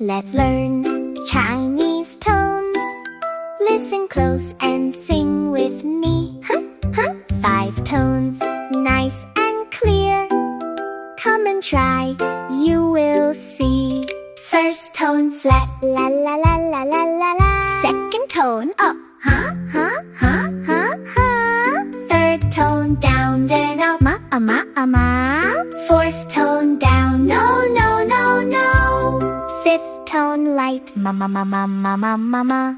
Let's learn Chinese tones. Listen close and sing with me. Huh, huh. 5 tones, nice and clear. Come and try, you will see. First tone flat, la la la la la la la. Second tone up, huh, huh, huh, huh, huh. Third tone down, then up, ma, ma, ma. Fourth tone down, no, no, no, no. Fifth tone light, ma, ma, ma, ma, ma, ma, ma, ma.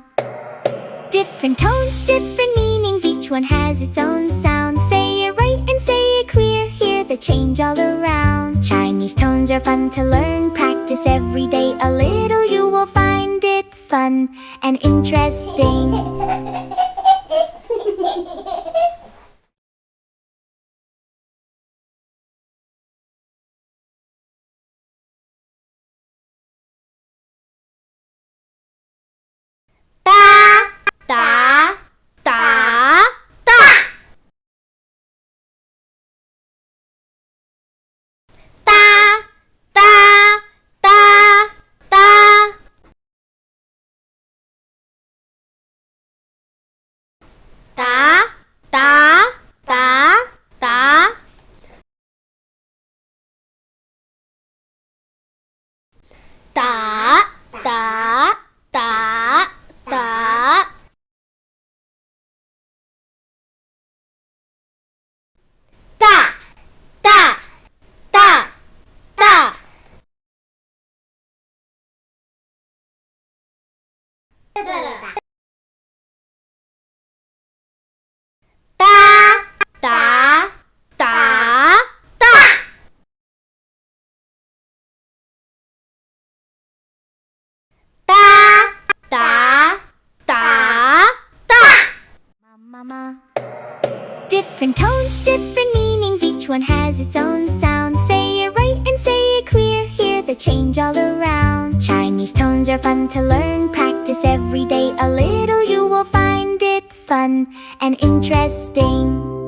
Different tones, different meanings, each one has its own sound. Say it right and say it clear, hear the change all around. Chinese tones are fun to learn, practice every day a little. You will find it fun and interesting. Da, da, da. Da, da, da, da. Da, da, da, da. Da, da, da, da. Da, da, da, da. Da, da, da, da. Da, da, da, da. Mama. Different tones, different meanings, each one has its own sound. Say it right and say it clear, hear the change all around. Chinese tones are fun to learn, practice every day a little. You will find it fun and interesting.